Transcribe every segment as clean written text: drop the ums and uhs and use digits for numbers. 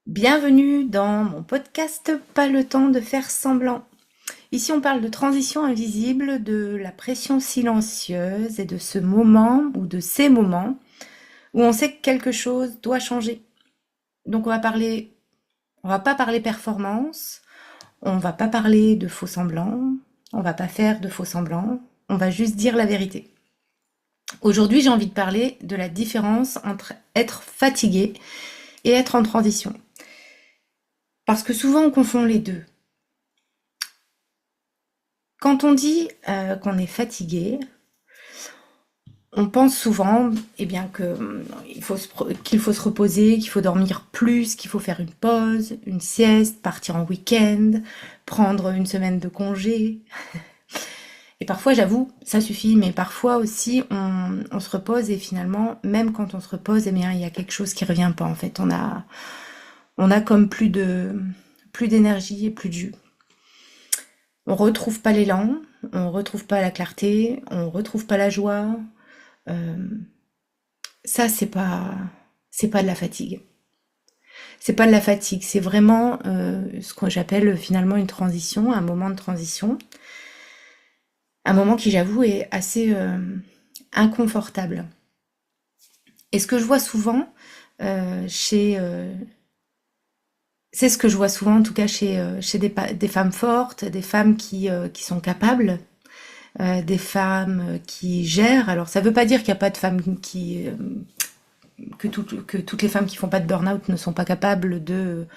Bienvenue dans mon podcast Pas le temps de faire semblant. Ici on parle de transition invisible, de la pression silencieuse et de ce moment ou de ces moments où on sait que quelque chose doit changer. Donc on va pas parler performance, on va pas parler de faux semblants, on va pas faire de faux semblants, on va juste dire la vérité. Aujourd'hui j'ai envie de parler de la différence entre être fatigué et être en transition. Parce que souvent on confond les deux. Quand on dit qu'on est fatigué, on pense souvent bien qu'il faut se reposer, qu'il faut dormir plus, qu'il faut faire une pause, une sieste, partir en week-end, prendre une semaine de congé. Et parfois, j'avoue, ça suffit, mais parfois aussi, on se repose et finalement, même quand on se repose, il y a quelque chose qui revient pas en fait. On a comme plus d'énergie et plus de jus. On retrouve pas l'élan, on retrouve pas la clarté, on retrouve pas la joie. Euh, Ça, c'est pas de la fatigue. C'est pas de la fatigue, c'est vraiment ce que j'appelle finalement une transition, un moment de transition. Un moment qui, j'avoue, est assez inconfortable. Et ce que je vois souvent chez... c'est ce que je vois souvent, en tout cas, chez des femmes fortes, des femmes qui sont capables, des femmes qui gèrent. Alors, ça veut pas dire qu'il n'y a pas de femmes que toutes les femmes qui font pas de burn-out ne sont pas capables de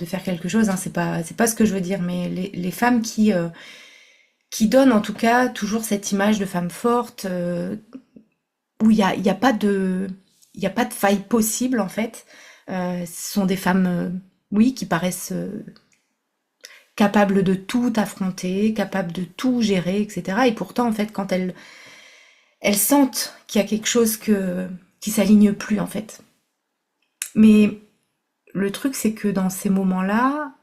faire quelque chose, hein, c'est pas ce que je veux dire, mais les femmes qui donnent en tout cas toujours cette image de femme forte, où il y a pas il y a pas de faille possible en fait. Ce sont des femmes, oui, qui paraissent capables de tout affronter, capables de tout gérer, etc. Et pourtant, en fait, quand elles sentent qu'il y a quelque chose qui s'aligne plus, en fait. Mais le truc, c'est que dans ces moments-là,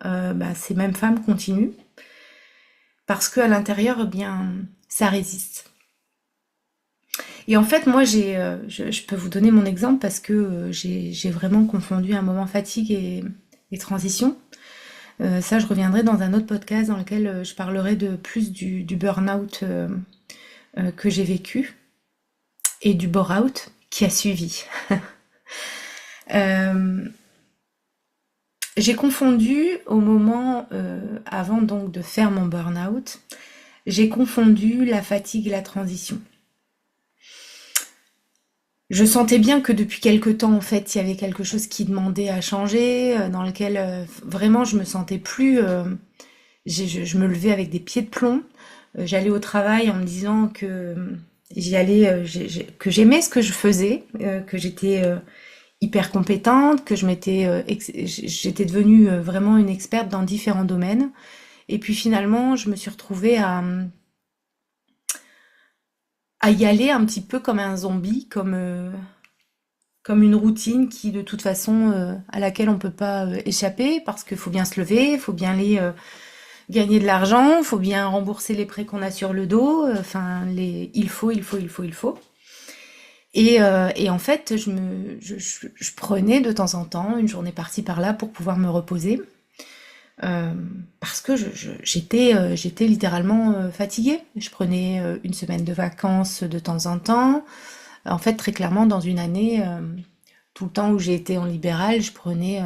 ces mêmes femmes continuent parce qu'à l'intérieur, ça résiste. Et en fait, moi, je peux vous donner mon exemple parce que j'ai vraiment confondu un moment fatigue et transition. Ça, je reviendrai dans un autre podcast dans lequel je parlerai de plus du burn-out que j'ai vécu et du bore-out qui a suivi. Euh, j'ai confondu au moment, avant donc de faire mon burn-out, j'ai confondu la fatigue et la transition. Je sentais bien que depuis quelque temps, en fait, il y avait quelque chose qui demandait à changer, dans lequel vraiment je me sentais plus. Je me levais avec des pieds de plomb. J'allais au travail en me disant que j'y allais, que j'aimais ce que je faisais, que j'étais hyper compétente, que j'étais devenue vraiment une experte dans différents domaines. Et puis finalement, je me suis retrouvée à y aller un petit peu comme un zombie, comme une routine qui de toute façon à laquelle on peut pas échapper parce qu'il faut bien se lever, il faut bien aller gagner de l'argent, il faut bien rembourser les prêts qu'on a sur le dos, enfin il faut. Et en fait, je prenais de temps en temps une journée par-ci par-là pour pouvoir me reposer euh, parce que j'étais littéralement fatiguée. Je prenais une semaine de vacances de temps en temps. En fait, très clairement, dans une année, tout le temps où j'ai été en libéral, je prenais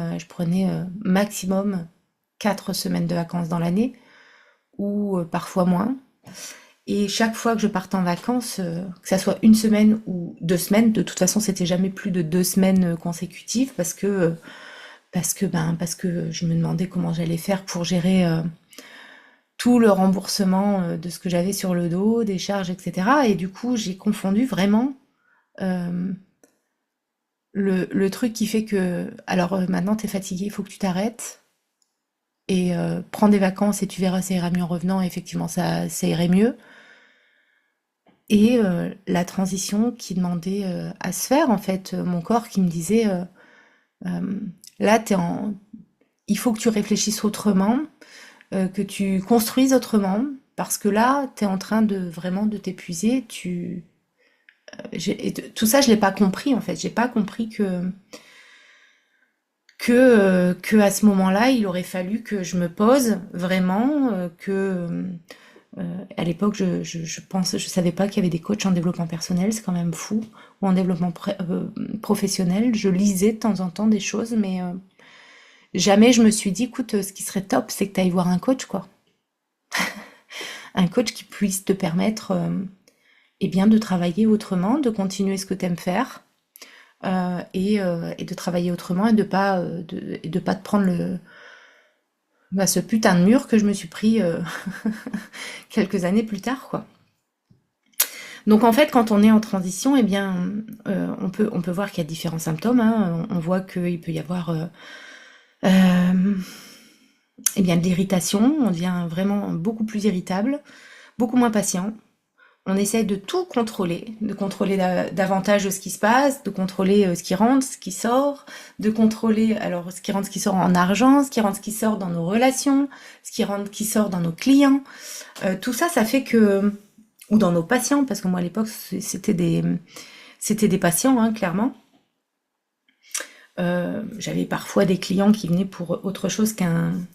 maximum 4 semaines de vacances dans l'année, ou parfois moins. Et chaque fois que je partais en vacances, que ça soit une semaine ou 2 semaines, de toute façon, c'était jamais plus de 2 semaines consécutives parce que je me demandais comment j'allais faire pour gérer tout le remboursement de ce que j'avais sur le dos, des charges, etc. Et du coup, j'ai confondu vraiment euh, le truc qui fait que, alors maintenant t'es fatigué, il faut que tu t'arrêtes et prends des vacances et tu verras, ça ira mieux en revenant. Et effectivement, ça irait mieux. Et la transition qui demandait à se faire, en fait, mon corps qui me disait, euh, là, il faut que tu réfléchisses autrement, que tu construises autrement, parce que là, t'es en train de vraiment de t'épuiser. Tout ça, je l'ai pas compris, en fait. J'ai pas compris que à ce moment-là, il aurait fallu que je me pose vraiment, à l'époque, je savais pas qu'il y avait des coachs en développement personnel, c'est quand même fou, ou en développement professionnel. Je lisais de temps en temps des choses, mais jamais je me suis dit, écoute, ce qui serait top, c'est que tu ailles voir un coach, quoi. Un coach qui puisse te permettre, eh bien, de travailler autrement, de continuer ce que tu aimes faire, et de travailler autrement et de pas te prendre ce putain de mur que je me suis pris quelques années plus tard, quoi. Donc en fait, quand on est en transition, eh bien, on peut voir qu'il y a différents symptômes, hein. On voit qu'il peut y avoir euh, eh bien, de l'irritation, on devient vraiment beaucoup plus irritable, beaucoup moins patient. On essaie de tout contrôler, de contrôler davantage ce qui se passe, de contrôler ce qui rentre, ce qui sort, de contrôler alors ce qui rentre, ce qui sort en argent, ce qui rentre, ce qui sort dans nos relations, ce qui rentre, qui sort dans nos clients. Tout ça, ça fait que, ou dans nos patients, parce que moi à l'époque c'était des patients, hein, clairement. J'avais parfois des clients qui venaient pour autre chose qu'un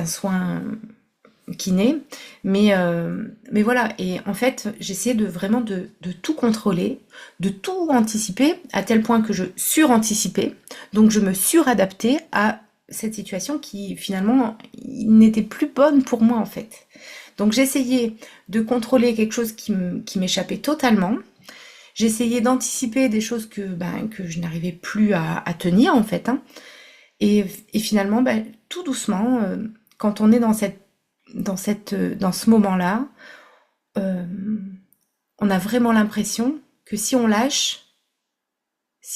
soin kiné, mais voilà. Et en fait, j'essayais de vraiment de tout contrôler, de tout anticiper, à tel point que je suranticipais, donc je me suradaptais à cette situation qui finalement n'était plus bonne pour moi en fait. Donc j'essayais de contrôler quelque chose qui m'échappait totalement. J'essayais d'anticiper des choses que je n'arrivais plus à tenir en fait, hein. Et finalement, tout doucement, quand on est dans ce moment-là, euh, on a vraiment l'impression que si on lâche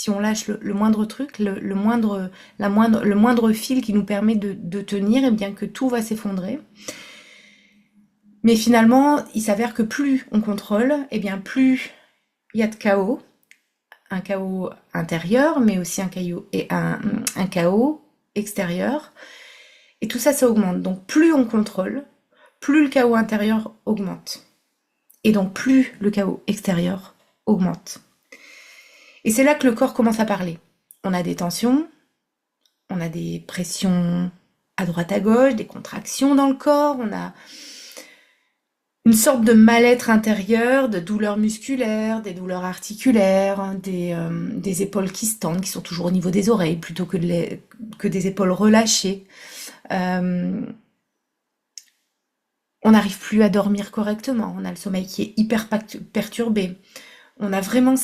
le moindre truc, le moindre fil qui nous permet de tenir, et bien que tout va s'effondrer. Mais finalement, il s'avère que plus on contrôle, et bien plus il y a de chaos, un chaos intérieur, mais aussi un chaos extérieur. Et tout ça, ça augmente. Donc plus on contrôle, plus le chaos intérieur augmente. Et donc plus le chaos extérieur augmente. Et c'est là que le corps commence à parler. On a des tensions, on a des pressions à droite à gauche, des contractions dans le corps, on a une sorte de mal-être intérieur, de douleurs musculaires, des douleurs articulaires, hein, des épaules qui se tendent, qui sont toujours au niveau des oreilles, plutôt que des épaules relâchées. Euh, on n'arrive plus à dormir correctement, on a le sommeil qui est hyper perturbé. On a vraiment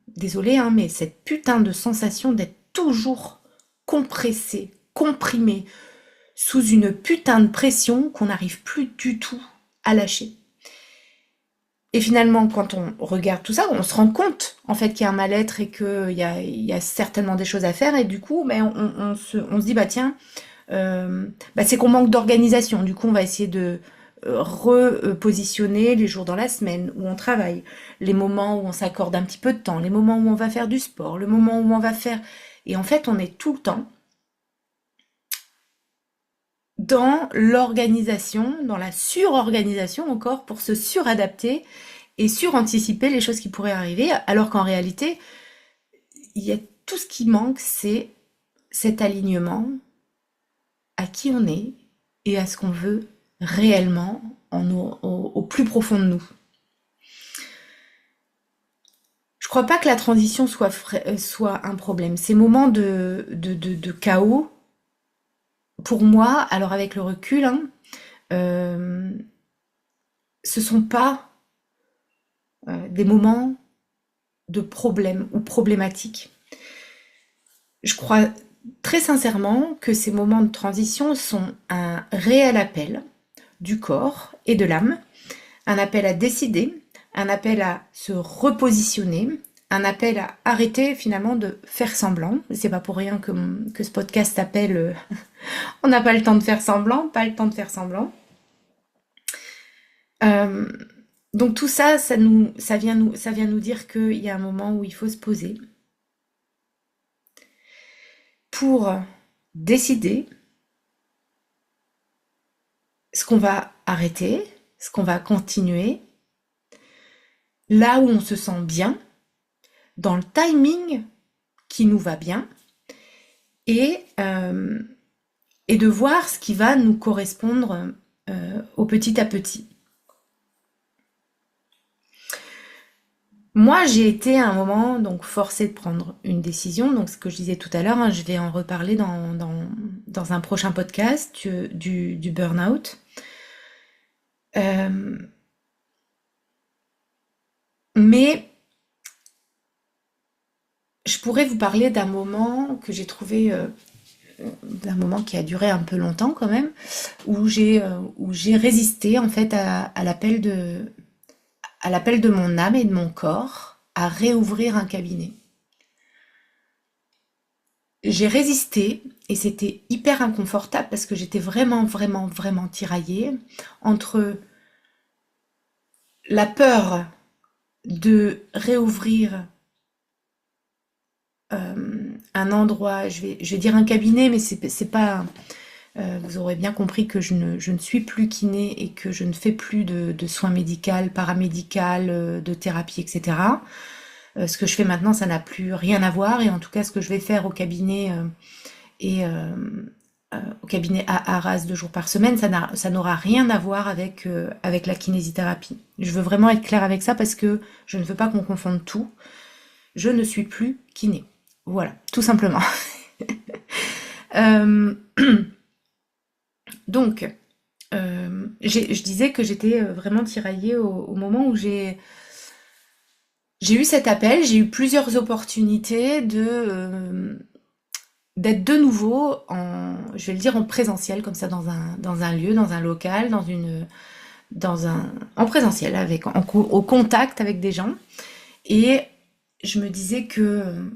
désolé, hein, mais cette putain de sensation d'être toujours compressé, comprimé, sous une putain de pression qu'on n'arrive plus du tout à lâcher. Et finalement, quand on regarde tout ça, on se rend compte en fait qu'il y a un mal-être et qu'il y a certainement des choses à faire. Et du coup, on se dit, tiens, c'est qu'on manque d'organisation. Du coup, on va essayer de repositionner les jours dans la semaine où on travaille, les moments où on s'accorde un petit peu de temps, les moments où on va faire du sport, le moment où on va faire... Et en fait, on est tout le temps dans l'organisation, dans la surorganisation encore, pour se suradapter et suranticiper les choses qui pourraient arriver, alors qu'en réalité, il y a tout ce qui manque, c'est cet alignement à qui on est et à ce qu'on veut réellement au plus profond de nous. Je crois pas que la transition soit un problème. Ces moments de chaos, pour moi, alors avec le recul, hein, ce sont pas des moments de problème ou problématiques. Je crois très sincèrement que ces moments de transition sont un réel appel du corps et de l'âme, un appel à décider, un appel à se repositionner, un appel à arrêter finalement de faire semblant. C'est pas pour rien que ce podcast s'appelle On n'a pas le temps de faire semblant, pas le temps de faire semblant. Donc tout ça, ça vient nous dire qu'il y a un moment où il faut se poser pour décider ce qu'on va arrêter, ce qu'on va continuer, là où on se sent bien, dans le timing qui nous va bien, et, euh, et de voir ce qui va nous correspondre au petit à petit. Moi, j'ai été à un moment donc forcée de prendre une décision. Donc, ce que je disais tout à l'heure, hein, je vais en reparler dans un prochain podcast du burn-out. Euh, mais je pourrais vous parler d'un moment que j'ai trouvé, d'un moment qui a duré un peu longtemps quand même, où j'ai résisté en fait à l'appel de mon âme et de mon corps à réouvrir un cabinet. J'ai résisté et c'était hyper inconfortable parce que j'étais vraiment, vraiment, vraiment tiraillée entre la peur de réouvrir un endroit, je vais dire un cabinet, mais c'est pas. Vous aurez bien compris que je ne suis plus kiné et que je ne fais plus de soins médicaux, paramédicaux, de thérapie, etc. Ce que je fais maintenant, ça n'a plus rien à voir. Et en tout cas, ce que je vais faire au cabinet et au cabinet à Arras 2 jours par semaine, ça n'aura rien à voir avec la kinésithérapie. Je veux vraiment être claire avec ça parce que je ne veux pas qu'on confonde tout. Je ne suis plus kiné. Voilà, tout simplement. Euh, donc, je disais que j'étais vraiment tiraillée au moment où j'ai eu cet appel, j'ai eu plusieurs opportunités d'être de nouveau je vais le dire en présentiel, comme ça, dans un lieu, dans un local, en présentiel, au contact avec des gens. Et je me disais que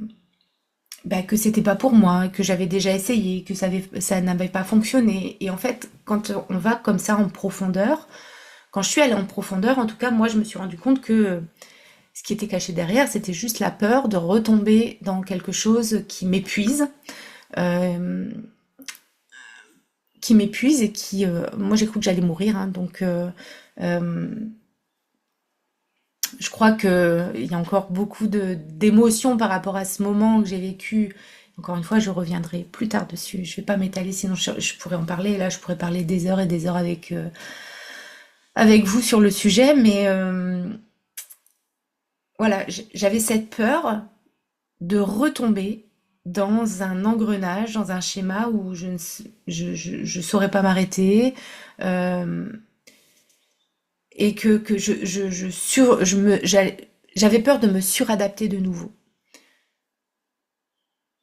c'était pas pour moi, que j'avais déjà essayé, que ça n'avait pas fonctionné. Et en fait, quand on va comme ça en profondeur, quand je suis allée en profondeur, en tout cas, moi, je me suis rendu compte que ce qui était caché derrière, c'était juste la peur de retomber dans quelque chose euh, qui m'épuise et moi, j'ai cru que j'allais mourir, hein, donc euh, je crois que il y a encore beaucoup d'émotions par rapport à ce moment que j'ai vécu. Encore une fois, je reviendrai plus tard dessus. Je vais pas m'étaler, sinon je pourrais en parler. Là, je pourrais parler des heures et des heures avec vous sur le sujet, mais voilà, j'avais cette peur de retomber dans un engrenage, dans un schéma où je saurais pas m'arrêter, euh, et que j'avais peur de me suradapter de nouveau.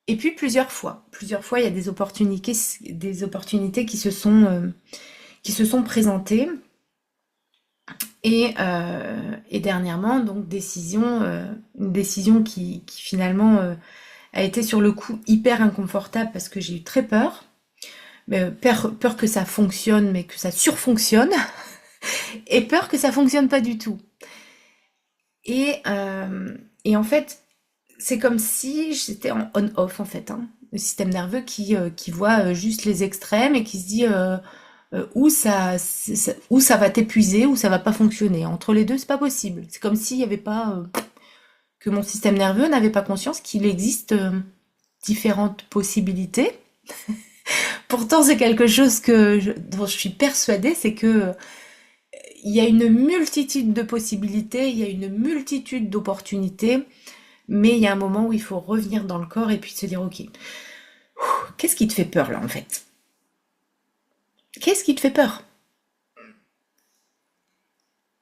Et puis plusieurs fois, il y a des opportunités qui se sont présentées. Et dernièrement, donc une décision qui finalement a été sur le coup hyper inconfortable parce que j'ai eu très peur. Mais peur que ça fonctionne, mais que ça surfonctionne, et peur que ça fonctionne pas du tout. Et en fait, c'est comme si j'étais en on-off en fait, hein. Le système nerveux qui voit juste les extrêmes et qui se dit où ça va t'épuiser, où ça va pas fonctionner. Entre les deux, c'est pas possible. C'est comme s'il y avait pas que mon système nerveux n'avait pas conscience qu'il existe différentes possibilités. Pourtant, c'est quelque chose dont je suis persuadée, c'est que il y a une multitude de possibilités, il y a une multitude d'opportunités, mais il y a un moment où il faut revenir dans le corps et puis se dire, ok, qu'est-ce qui te fait peur là en fait? Qu'est-ce qui te fait peur?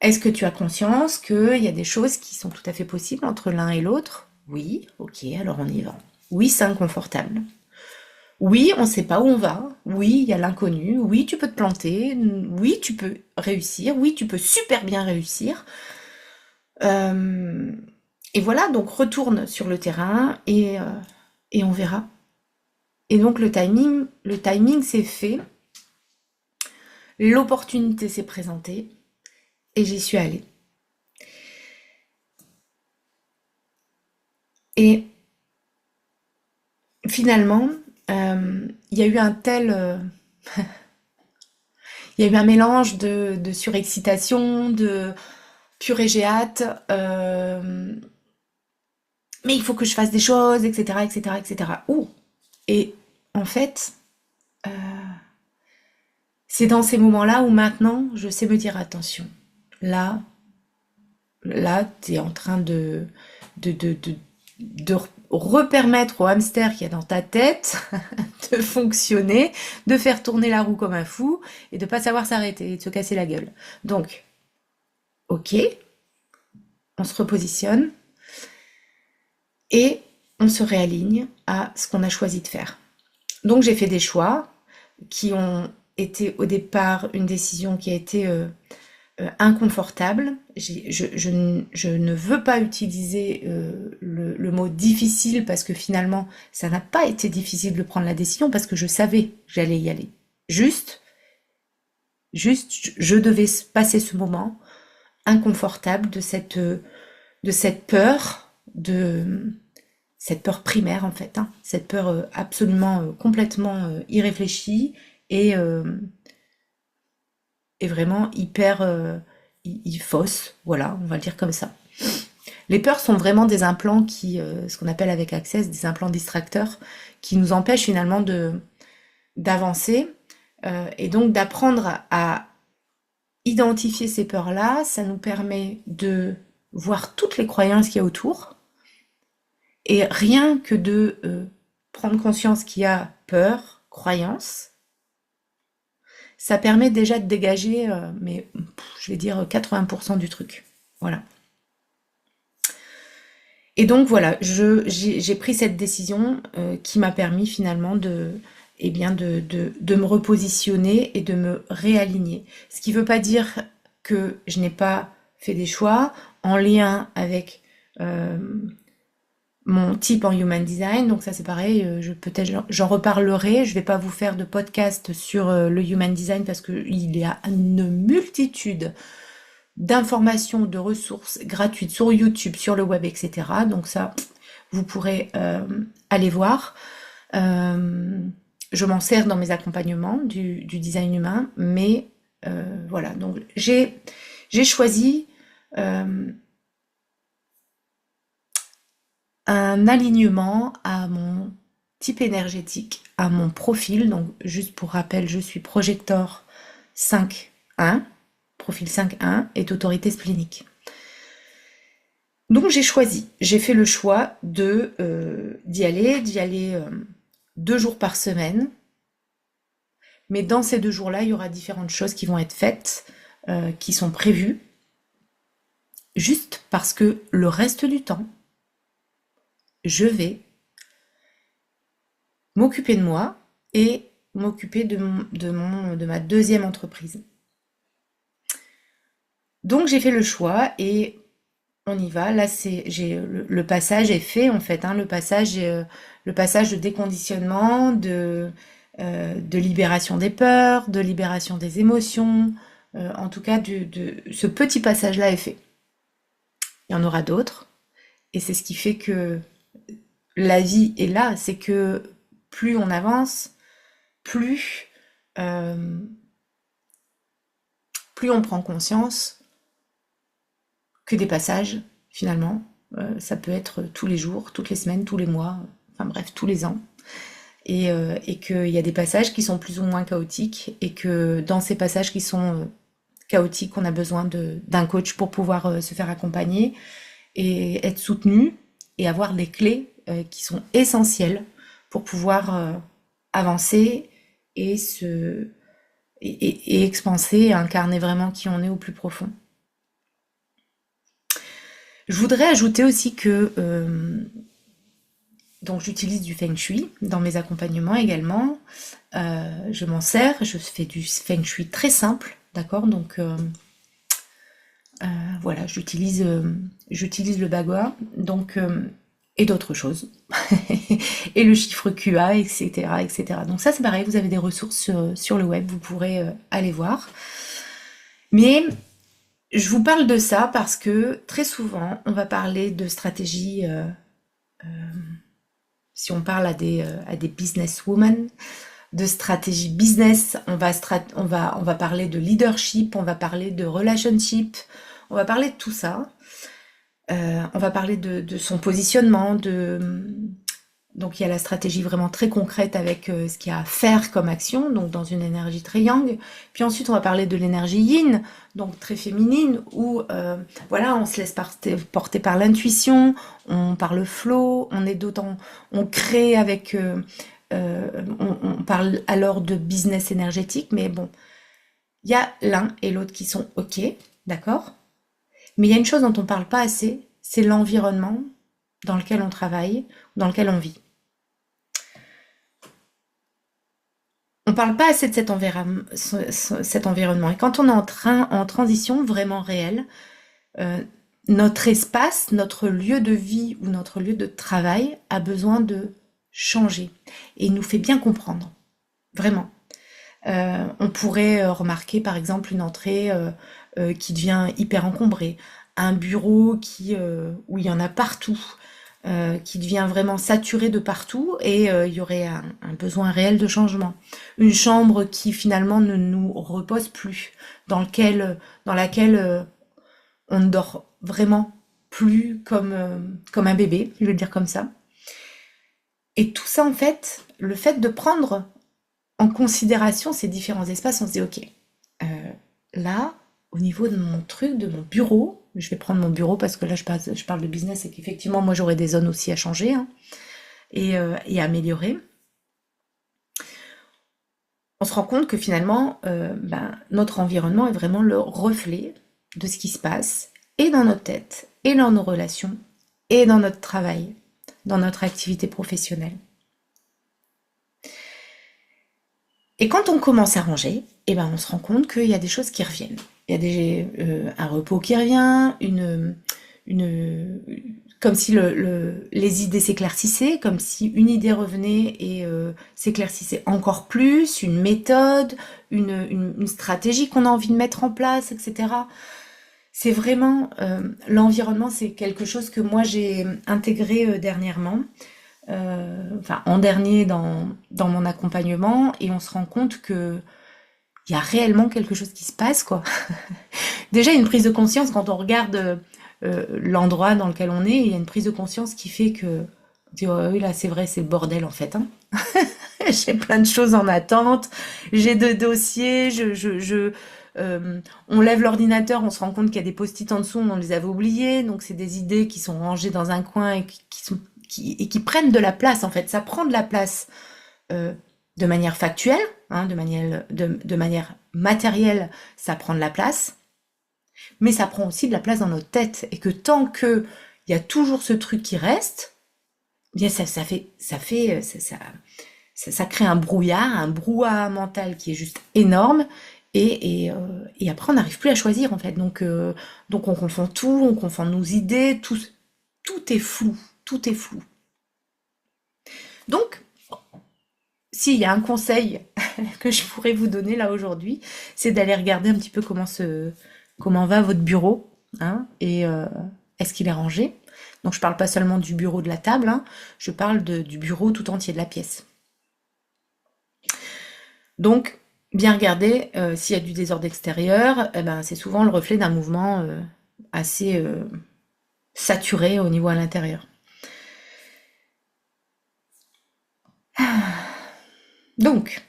Est-ce que tu as conscience qu'il y a des choses qui sont tout à fait possibles entre l'un et l'autre? Oui, ok, alors on y va. Oui, c'est inconfortable. Oui, on ne sait pas où on va. Oui, il y a l'inconnu. Oui, tu peux te planter. Oui, tu peux réussir. Oui, tu peux super bien réussir. Euh, et voilà, donc retourne sur le terrain et on verra. Et donc le timing s'est fait, l'opportunité s'est présentée et j'y suis allée. Et finalement, il y a eu il y a eu un mélange de surexcitation, de purée j'ai hâte, mais il faut que je fasse des choses, etc., etc., etc. Ouh. Et en fait, euh, c'est dans ces moments-là où maintenant, je sais me dire attention. Là, là, tu es en train de, de, de, de repermettre au hamster qui est dans ta tête de fonctionner, de faire tourner la roue comme un fou et de pas savoir s'arrêter et de se casser la gueule. Donc, ok, on se repositionne et on se réaligne à ce qu'on a choisi de faire. Donc j'ai fait des choix qui ont été au départ une décision qui a été inconfortable. Je ne veux pas utiliser le mot difficile parce que finalement, ça n'a pas été difficile de prendre la décision parce que je savais que j'allais y aller. Juste, je devais passer ce moment inconfortable de cette peur primaire en fait, hein, cette peur absolument complètement irréfléchie et, euh, et vraiment hyper fausse, voilà, on va le dire comme ça. Les peurs sont vraiment des implants qui, ce qu'on appelle avec Access, des implants distracteurs, qui nous empêchent finalement d'avancer et donc d'apprendre à identifier ces peurs-là. Ça nous permet de voir toutes les croyances qu'il y a autour et rien que de prendre conscience qu'il y a peur, croyance, ça permet déjà de dégager, mais je vais dire 80% du truc. Voilà. Et donc voilà, j'ai pris cette décision qui m'a permis finalement eh bien de me repositionner et de me réaligner. Ce qui ne veut pas dire que je n'ai pas fait des choix en lien avec mon type en human design. Donc ça c'est pareil, peut-être j'en reparlerai. Je vais pas vous faire de podcast sur le human design parce qu'il y a une multitude d'informations, de ressources gratuites sur YouTube, sur le web, etc. Donc ça, vous pourrez aller voir. Je m'en sers dans mes accompagnements du design humain, mais voilà. Donc j'ai choisi un alignement à mon type énergétique, à mon profil. Donc juste pour rappel, je suis projecteur 5.1. Profil 5.1 est autorité splénique. Donc j'ai fait le choix d'y aller 2 jours par semaine. Mais dans ces 2 jours-là, il y aura différentes choses qui vont être faites, qui sont prévues, juste parce que le reste du temps, je vais m'occuper de moi et m'occuper de ma deuxième entreprise. Donc j'ai fait le choix et on y va. Là, le passage est fait en fait, hein, le passage de déconditionnement, de libération des peurs, de libération des émotions. En tout cas, ce petit passage-là est fait. Il y en aura d'autres. Et c'est ce qui fait que la vie est là. C'est que plus on avance, plus, euh, plus on prend conscience que des passages, finalement. Ça peut être tous les jours, toutes les semaines, tous les mois, enfin bref, tous les ans. Et qu'il y a des passages qui sont plus ou moins chaotiques, et que dans ces passages qui sont chaotiques, on a besoin d'un coach pour pouvoir se faire accompagner et être soutenu et avoir des clés qui sont essentielles pour pouvoir avancer et et expanser et incarner vraiment qui on est au plus profond. Je voudrais ajouter aussi que donc j'utilise du feng shui dans mes accompagnements également. Je m'en sers, je fais du feng shui très simple, d'accord? Donc voilà, j'utilise le bagua, donc et d'autres choses, et le chiffre QA, etc., etc. Donc ça c'est pareil, vous avez des ressources sur le web, vous pourrez aller voir. Mais je vous parle de ça parce que très souvent, on va parler de stratégie, si on parle à des businesswomen, de stratégie business, on va parler de leadership, on va parler de relationship, on va parler de tout ça. On va parler de son positionnement, Donc il y a la stratégie vraiment très concrète avec ce qu'il y a à faire comme action, donc dans une énergie très yang. Puis ensuite on va parler de l'énergie yin, donc très féminine, où voilà, on se laisse porter par l'intuition, on par le flow, on crée avec, on parle alors de business énergétique, mais bon, il y a l'un et l'autre qui sont ok, d'accord? Mais il y a une chose dont on parle pas assez, c'est l'environnement dans lequel on travaille, dans lequel on vit. On parle pas assez de cet environnement. Et quand on est en transition vraiment réelle, euh, notre espace, notre lieu de vie ou notre lieu de travail a besoin de changer. Et il nous fait bien comprendre. Vraiment. On pourrait remarquer par exemple une entrée qui devient hyper encombrée, un bureau où il y en a partout, qui devient vraiment saturé de partout et il y aurait un besoin réel de changement. Une chambre qui finalement ne nous repose plus, dans laquelle on ne dort vraiment plus comme un bébé, je vais le dire comme ça. Et tout ça en fait, le fait de prendre en considération ces différents espaces, on se dit ok, euh, là, au niveau de mon truc, de mon bureau, je vais prendre mon bureau parce que là je parle de business et qu'effectivement moi j'aurai des zones aussi à changer hein, et à améliorer. On se rend compte que finalement notre environnement est vraiment le reflet de ce qui se passe et dans notre tête, et dans nos relations, et dans notre travail, dans notre activité professionnelle. Et quand on commence à ranger, eh ben on se rend compte qu'il y a des choses qui reviennent. Il y a un repos qui revient, une, comme si les idées s'éclaircissaient, comme si une idée revenait et s'éclaircissait encore plus, une méthode, une stratégie qu'on a envie de mettre en place, etc. C'est vraiment l'environnement, c'est quelque chose que moi j'ai intégré dernièrement. Enfin en dernier dans mon accompagnement et on se rend compte que il y a réellement quelque chose qui se passe quoi. Déjà une prise de conscience quand on regarde l'endroit dans lequel on est, il y a une prise de conscience qui fait que on dit oh, oui là c'est vrai c'est le bordel en fait hein. J'ai plein de choses en attente, j'ai deux dossiers, on lève l'ordinateur, on se rend compte qu'il y a des post-it en dessous, on les avait oubliés, donc c'est des idées qui sont rangées dans un coin et qui prennent de la place en fait. Ça prend de la place de manière factuelle, hein, de manière matérielle, ça prend de la place, mais ça prend aussi de la place dans notre tête et que tant que il y a toujours ce truc qui reste, bien ça crée un brouillard, un brouhaha mental qui est juste énorme et après on n'arrive plus à choisir en fait. Donc on confond tout, on confond nos idées, tout est flou, tout est flou. Donc s'il y a un conseil que je pourrais vous donner là aujourd'hui, c'est d'aller regarder un petit peu comment va votre bureau, hein, et est-ce qu'il est rangé. Donc je parle pas seulement du bureau de la table, hein, je parle du bureau tout entier de la pièce. Donc bien regarder s'il y a du désordre extérieur, eh ben, c'est souvent le reflet d'un mouvement assez saturé au niveau à l'intérieur. Donc,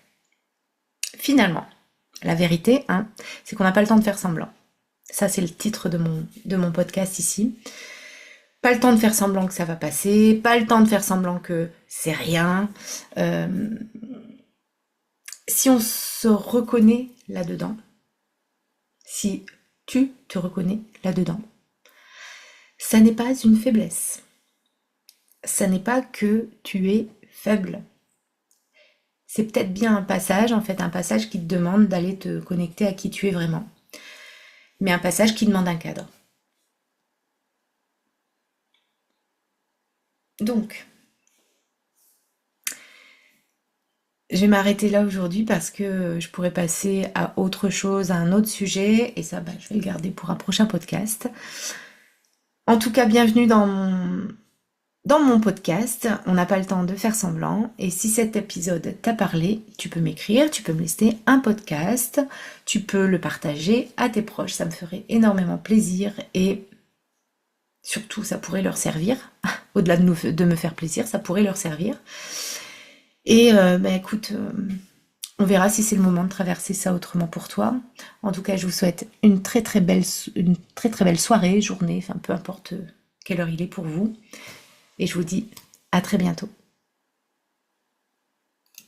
finalement, la vérité, hein, c'est qu'on n'a pas le temps de faire semblant. Ça, c'est le titre de mon podcast ici. Pas le temps de faire semblant que ça va passer, pas le temps de faire semblant que c'est rien. Si on se reconnaît là-dedans, si tu te reconnais là-dedans, ça n'est pas une faiblesse. Ça n'est pas que tu es faible. C'est peut-être bien un passage, en fait, un passage qui te demande d'aller te connecter à qui tu es vraiment. Mais un passage qui demande un cadre. Donc, je vais m'arrêter là aujourd'hui parce que je pourrais passer à autre chose, à un autre sujet, et ça, je vais le garder pour un prochain podcast. En tout cas, bienvenue dans mon podcast. On n'a pas le temps de faire semblant, et si cet épisode t'a parlé, tu peux m'écrire, tu peux me laisser un podcast, tu peux le partager à tes proches, ça me ferait énormément plaisir, et surtout, ça pourrait leur servir. Au-delà de me faire plaisir, ça pourrait leur servir. Et bah, écoute, on verra si c'est le moment de traverser ça autrement pour toi. En tout cas, je vous souhaite une très très belle soirée, journée, enfin peu importe quelle heure il est pour vous. Et je vous dis à très bientôt.